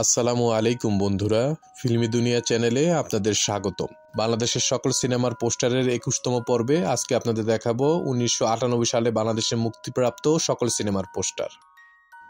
আসসালামু আলাইকুম বন্ধুরা, ফিল্মি দুনিয়া চ্যানেলে আপনাদের স্বাগতম। বাংলাদেশের সকল সিনেমার পোস্টারের 21তম পর্বে আজকে আপনাদের দেখাবো 1998 সালে বাংলাদেশে মুক্তিপ্রাপ্ত সকল সিনেমার পোস্টার।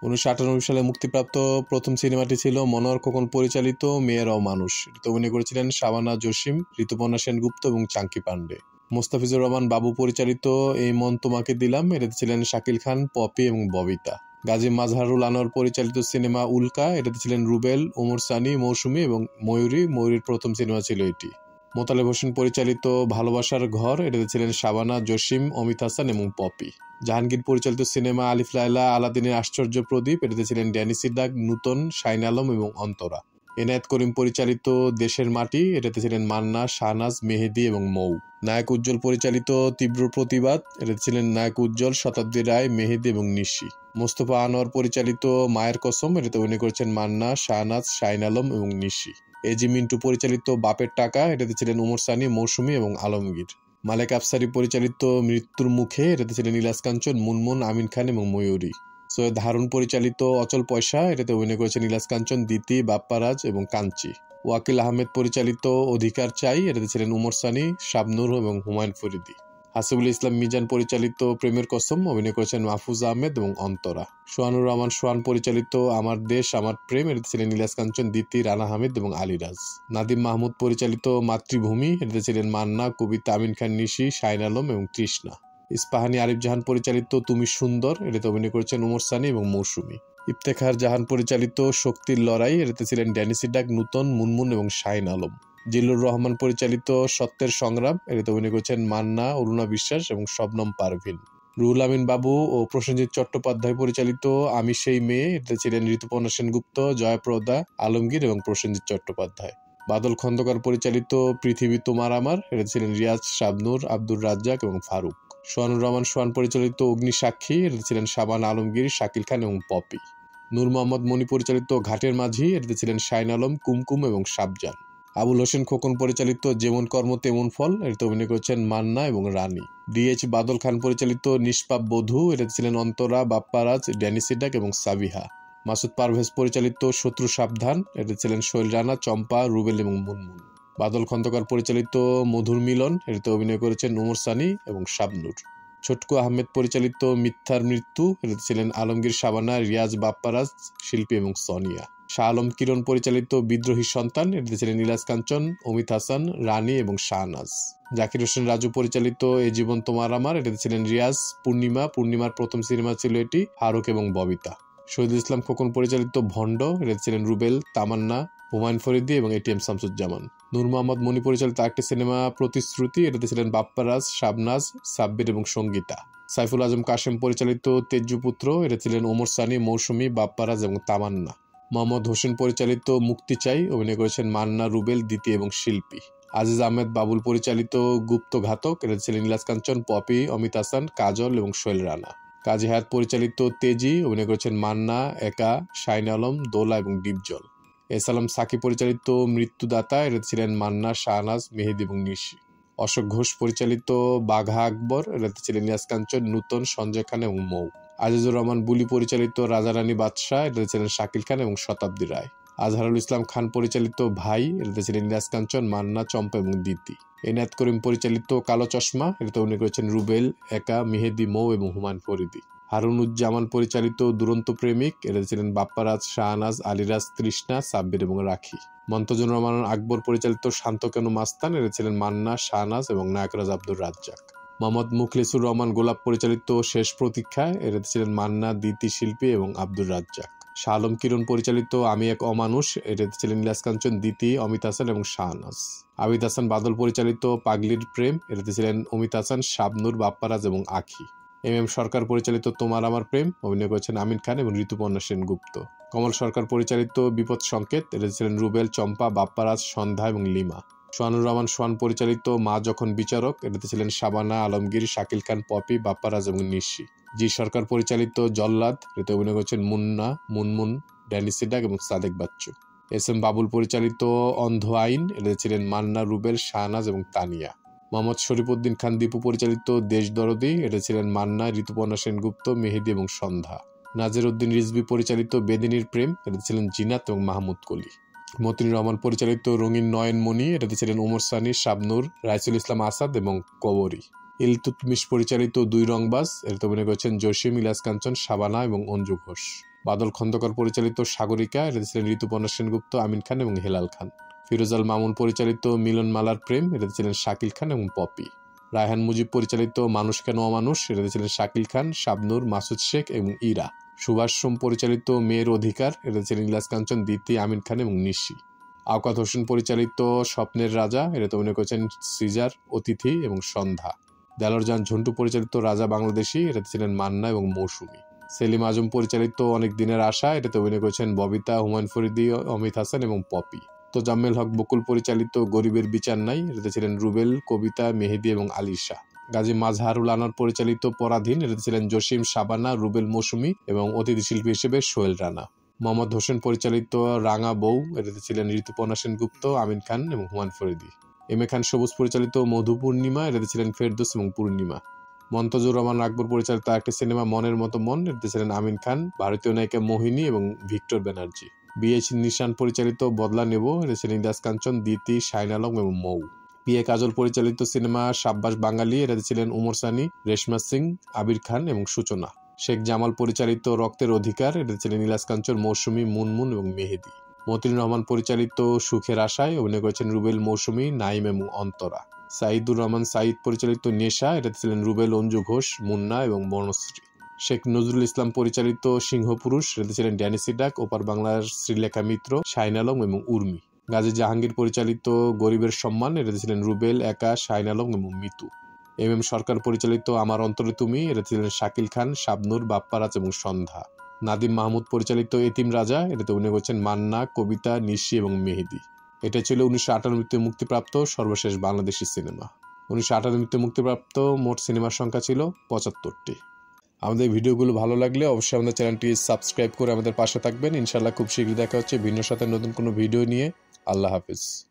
1998 সালে মুক্তিপ্রাপ্ত প্রথম সিনেমাটি ছিল মনোহর খোকন পরিচালিত মেয়েরাও মানুষ। এটিতে অভিনয় করেছিলেন শাবানা জসিম, ঋতুপর্ণা সেনগুপ্ত এবং চাঙ্কি পান্ডে। মোস্তাফিজুর রহমান বাবু পরিচালিত এই মন তোমাকে দিলাম, এটাতে ছিলেন শাকিল খান, পপি এবং ববিতা। গাজী মাজহারুল আনোয়ার পরিচালিত সিনেমা উল্কা, এটাতে ছিলেন রুবেল, ওমর সানি, মৌসুমী এবং ময়ূরী। ময়ূরীর প্রথম সিনেমা ছিল এটি। মোতালেব হোসেন পরিচালিত ভালোবাসার ঘর, এটাতে ছিলেন শাবানা জসিম, অমিত হাসান এবং পপি। জাহাঙ্গীর পরিচালিত সিনেমা আলিফ লায়লা, আলাদিনের আশ্চর্য প্রদীপ, এটাতে ছিলেন ড্যানি সিদ্দাক, নূতন, শাইন আলম এবং অন্তরা। এনায়েত করিম পরিচালিত দেশের মাটি, এটাতে ছিলেন মান্না, শাহনাজ, মেহেদী এবং মৌ। নায়ক উজ্জ্বল পরিচালিত তীব্র প্রতিবাদ, এটাতে ছিলেন নায়ক উজ্জ্বল, শতাব্দী রায়, মেহেদী এবং নিশি। মোস্তফা আনোয়ার পরিচালিত মায়ের কসম, এটাতে অভিনয় করেছেন মান্না, শাহনাজ, শাইন আলম এবং নিশি। এজি মিন্টু পরিচালিত বাপের টাকা, এটাতে ছিলেন ওমর সানি, মৌসুমী এবং আলমগীর। মালেক আফসারি পরিচালিত মৃত্যুর মুখে, এটাতে ছিলেন ইলাস কাঞ্চন, মুনমুন, আমিন খান এবং ময়ূরী। সৈয়দ হারুন পরিচালিত অচল পয়সা, এটাতে অভিনয় করেছেন ইলাস কাঞ্চন, দিতি, বাপ্পারাজ এবং কাঞ্চি। ওয়াকিল আহমেদ পরিচালিত অধিকার চাই, এটাতে ছিলেন উমর সানি, শাবনূর এবং হুমায়ুন ফরিদি। হাসিবুল ইসলাম মিজান পরিচালিত প্রেমের কসম, অভিনয় করেছেন মাহফুজ আহমেদ এবং অন্তরা। সোহানুর রহমান সোহান পরিচালিত আমার দেশ আমার প্রেম, এটাতে ছিলেন ইলিয়াস কাঞ্চন, দিতি, রানা হামিদ এবং আলিরাজ। নাদিম মাহমুদ পরিচালিত মাতৃভূমি, এটাতে ছিলেন মান্না, কবিতা, আমিন খান, নিশি, শাইন আলম এবং তৃষ্ণা। ইস্পাহানি আরিফ জাহান পরিচালিত তুমি সুন্দর, এটাতে অভিনয় করেছেন উমর সানি এবং মৌসুমী। ইফতেখার জাহান পরিচালিত শক্তির লড়াই, এটাতে ছিলেন ড্যানি সিদ্দাক, নূতন, মুনমুন এবং শাইন আলম। জিল্লুর রহমান পরিচালিত সত্যের সংগ্রাম, এটাতে অভিনয় করেছেন মান্না, অরুণা বিশ্বাস এবং শবনম পারভিন। রুহুল আমিন বাবু ও প্রসেনজিৎ চট্টোপাধ্যায় পরিচালিত আমি সেই মেয়ে, এটাতে ছিলেন ঋতুপর্ণা সেনগুপ্ত, জয়াপ্রদা, আলমগীর এবং প্রসেনজিৎ চট্টোপাধ্যায়। বাদল খন্দকার পরিচালিত পৃথিবী তোমার আমার, এটাতে ছিলেন রিয়াজ, শাবনূর, আব্দুর রাজ্জাক এবং ফারুক। সোহানুর রহমান সোহান পরিচালিত অগ্নি সাক্ষী, এটাতে ছিলেন শাবানা আলমগীর, শাকিল খান এবং পপি। নূর মোহাম্মদ মনি পরিচালিত ঘাটের মাঝি, এটাতে ছিলেন শাইন আলম, কুমকুম এবং শাবজান। আবুল হোসেন খোকন পরিচালিত যেমন কর্ম তেমন ফল, এটাতে অভিনয় করেছেন মান্না এবং রানী। ডিএইচ বাদল খান পরিচালিত নিষ্পাপ বধূ, এটাতে ছিলেন অন্তরা, বাপ্পারাজ, ড্যানি সিডাক এবং সাবিহা। মাসুদ পারভেজ পরিচালিত শত্রু সাবধান, এটাতে ছিলেন সোহেল রানা, চম্পা, রুবেল এবং মুনমুন। বাদল খন্দকার পরিচালিত মধুর মিলন, এটাতে অভিনয় করেছেন উমর সানি এবং শাবনূর। ছোটকু আহমেদ পরিচালিত মিথ্যার মৃত্যু, এটাতে ছিলেন আলমগীর, শাবানা, রিয়াজ, বাপ্পারাজ, শিল্পী এবং সোনিয়া। শাহ আলম কিরণ পরিচালিত বিদ্রোহী সন্তান, এটাতে ছিলেন ইলাস কাঞ্চন, অমিত হাসান, রানী এবং শাহনাজ। জাকির হোসেন রাজু পরিচালিত এ জীবন তোমার আমার, এটাতে ছিলেন রিয়াজ, পূর্ণিমা। পূর্ণিমার প্রথম সিনেমা ছিল এটি, ফারুক এবং ববিতা। শহীদুল ইসলাম খোকন পরিচালিত ভণ্ড, এটাতে ছিলেন রুবেল, তামান্না, হুমায়ুন ফরিদি এবং এটিএম শামসুজ্জামান। নূর মোহাম্মদ মনি পরিচালিত আরেকটি সিনেমা প্রতিশ্রুতি, এটাতে ছিলেন বাপ্পারাজ, শাবনাজ, সাব্বির এবং সঙ্গীতা। সাইফুল আজম কাশেম পরিচালিত তেজ্যপুত্র, এটা ছিলেন ওমর সানি, মৌসুমী, বাপ্পারাজ এবং তামান্না। মোহাম্মদ হোসেন পরিচালিত মুক্তি চাই, অভিনয় করেছেন মান্না, রুবেল, দিতি এবং শিল্পী। আজিজ আহমেদ বাবুল পরিচালিত গুপ্ত ঘাতক, এটা ছিলেন ইলাস কাঞ্চন, পপি, অমিত হাসান, কাজল এবং সোহেল রানা। কাজী হায়াত পরিচালিত তেজি, অভিনয় করেছেন মান্না, একা, শাইন আলম, দোলা এবং ডিপজল। এসালাম সাকি পরিচালিত মৃত্যুদাতা, এটা ছিলেন মান্না, শাহনাজ, মেহেদী এবং নিশি। অশোক ঘোষ পরিচালিত বাঘা আকবর, এটাতে ছিলেন ইলিয়াস কাঞ্চন, নূতন, সঞ্জয় খান এবং মৌ। আজিজুর রহমান বুলি পরিচালিত রাজারানী বাদশাহ, এটাতে ছিলেন শাকিল খান এবং শতাব্দী রায়। আজহারুল ইসলাম খান পরিচালিত ভাই, এটাতে ছিলেন ইলিয়াস কাঞ্চন, মান্না, চম্পা এবং দিতি। এনায়েত করিম পরিচালিত কালো চশমা, এটাতে অভিনয় করেছেন রুবেল, একা, মেহেদী, মৌ এবং হুমায়ুন ফরিদি। হারুনুজ্জামান পরিচালিত দুরন্ত প্রেমিক, এটাতে ছিলেন বাপ্পারাজ, শাহনাজ, আলিরাজ, তৃষ্ণা, সাব্বির এবং রাখি। মন্তজুর রহমান আকবর পরিচালিত শান্ত কেন মাস্তান, এটা ছিলেন মান্না, শাহনাজ এবং নায়করাজ আব্দুর রাজ্জাক। মোহাম্মদ মুখলিসুর রহমান গোলাপ পরিচালিত শেষ প্রতীক্ষা, এটাতে ছিলেন মান্না, দিতি, শিল্পী এবং আব্দুর রাজ্জাক। শাহ আলম কিরণ পরিচালিত আমি এক অমানুষ, এটাতে ছিলেন ইলিয়াস কাঞ্চন, দিতি, অমিত হাসান এবং শাহনাজ। আবিদ হাসান বাদল পরিচালিত পাগলির প্রেম, এটাতে ছিলেন অমিত হাসান, শাবনূর, বাপ্পারাজ এবং আখি। এম সরকার পরিচালিত তোমার আমার প্রেম, অভিনয় করেছেন আমিন খান এবং ঋতুপর্ণা সেনগুপ্ত। কমল সরকার পরিচালিত বিপদ সংকেত, এটা ছিলেন রুবেল, চম্পা, বাপ্পারাজ, সন্ধ্যা এবং লিমা। সোহানুর রহমান সোহান পরিচালিত মা যখন বিচারক, এটাতে ছিলেন শাবানা, আলমগীর, শাকিল খান, পপি, বাপ্পারাজ এবং নিশি। জি সরকার পরিচালিত জল্লাদ, এতে অভিনয় করেছেন মুন্না, মুনমুন, ড্যানি সিডাক এবং সাদেক বাচ্চু। এস এম বাবুল পরিচালিত অন্ধ আইন, এটাতে ছিলেন মান্না, রুবেল, শাহনাজ এবং তানিয়া। মোহাম্মদ শরীফউদ্দিন খান দীপু পরিচালিত দেশ দরদি, এটা ছিলেন মান্না, ঋতুপর্ণা সেনগুপ্ত, মেহেদী এবং সন্ধ্যা। নাজির উদ্দিন রিজভী পরিচালিত বেদিনীর প্রেম, এটাতে ছিলেন জিনাত এবং মাহমুদ কলি। মতিউর রহমান পরিচালিত রঙিন নয়নমণি, এটাতে ছিলেন ওমর সানি, শাবনূর, রাইসুল ইসলাম আসাদ এবং কবরী। ইলতুৎমিশ পরিচালিত দুই রংবাজ, এটাতে অভিনয় করেছেন জসিম, ইলিয়াস কাঞ্চন, শাবানা এবং অঞ্জু ঘোষ। বাদল খন্দকার পরিচালিত সাগরিকা, এটাতে ছিলেন ঋতুপর্ণা সেনগুপ্ত, আমিন খান এবং হেলাল খান। ফিরোজ আল মামুন পরিচালিত মিলন মালার প্রেম, এটাতে ছিলেন শাকিল খান এবং পপি। রায়হান মুজিব পরিচালিত মানুষ কেন অমানুষ, এটাতে ছিলেন শাকিল খান, শাবনূর, মাসুদ শেখ এবং ইরা। সুভাষ সোম পরিচালিত মেয়ের অধিকার, এটাতে ছিলেন ইলিয়াস কাঞ্চন, দিতি, আমিন খান এবং নিশি। আওকাত হোসেন পরিচালিত স্বপ্নের রাজা, এটাতে অভিনয় করেছেন সিজার, অতিথি এবং সন্ধ্যা। দেলোয়ার ঝন্টু পরিচালিত রাজা বাংলাদেশী, এটাতে ছিলেন মান্না এবং মৌসুমী। সেলিম আজম পরিচালিত অনেক দিনের আশা, এটাতে অভিনয় করেছেন ববিতা, হুমায়ুন ফরিদি, অমিত হাসান এবং পপি। তোজাম্মেল হক বকুল পরিচালিত গরিবের বিচার নাই, এটাতে ছিলেন রুবেল, কবিতা, মেহেদি এবং আলিশা। গাজী মাজহারুল আনার পরিচালিত পরাধীন, এটাতে ছিলেন জসিম, শাবানা, রুবেল, মৌসুমী এবং অতিথি শিল্পী হিসেবে সোহেল রানা। মোহাম্মদ হোসেন পরিচালিত রাঙা বউ, এটাতে ছিলেন ঋতুপর্ণা সেনগুপ্ত, আমিন খান এবং হুমায়ুন ফরিদি। এম এ খান সবুজ পরিচালিত মধু পূর্ণিমা, এটাতে ছিলেন ফেরদৌস এবং পূর্ণিমা। মন্তজুর রহমান আকবর পরিচালিত একটি সিনেমা মনের মতো মন, এটাতে ছিলেন আমিন খান, ভারতীয় নায়িকা মোহিনী এবং ভিক্টর ব্যানার্জি। বিএইচ নিশান পরিচালিত বদলা নেব, এটাতে ছিলেন ইলিয়াস কাঞ্চন, দিতি, শাহিন আলম এবং মৌ। পি এ কাজল পরিচালিত সিনেমা সাব্বাস বাঙালি, এটাতে ছিলেন ওমর সানি, রেশমা সিং, আবির খান এবং সূচনা। শেখ জামাল পরিচালিত রক্তের অধিকার, এটাতে ছিলেন ইলিয়াস কাঞ্চন, মৌসুমী, মুনমুন এবং মেহেদি। মতিউর রহমান পরিচালিত সুখের আশায় অভিনয় করেছেন রুবেল, মৌসুমী, নাইম এবং অন্তরা। সাইদুর রহমান সাইদ পরিচালিত নেশা, এটাতে ছিলেন রুবেল, অঞ্জু ঘোষ, মুন্না এবং বর্ণশ্রী। শেখ নজরুল ইসলাম পরিচালিত সিংহপুরুষ, এটাতে ছিলেন ড্যানিসি ডাক, ওপার বাংলার শ্রীলেখা মিত্র, শাহিন আলম এবং উর্মি। গাজী জাহাঙ্গীর পরিচালিত গরিবের সম্মান, এটাতে ছিলেন রুবেল, একা, শাহিন আলম এবং মিতু। এম এম সরকার পরিচালিত আমার অন্তরে তুমি, এটাতে ছিলেন শাকিল খান, শাবনূর, বাপ্পারাজ এবং সন্ধ্যা। নাদিম মাহমুদ পরিচালিত এতিম রাজা, এটাতে অভিনয় করেছেন মান্না, কবিতা, নিশি এবং মেহেদি। এটা ছিল 1998তে মুক্তিপ্রাপ্ত সর্বশেষ বাংলাদেশি সিনেমা। 1998তে মুক্তিপ্রাপ্ত মোট সিনেমার সংখ্যা ছিল 75টি। আমাদের ভিডিওগুলো ভালো লাগলে অবশ্যই আমাদের চ্যানেলটি সাবস্ক্রাইব করে আমাদের পাশে থাকবেন। ইনশাআল্লাহ খুব শীঘ্রই দেখা হচ্ছে ভিন্ন সাথে নতুন কোনো ভিডিও নিয়ে। আল্লাহ হাফিজ।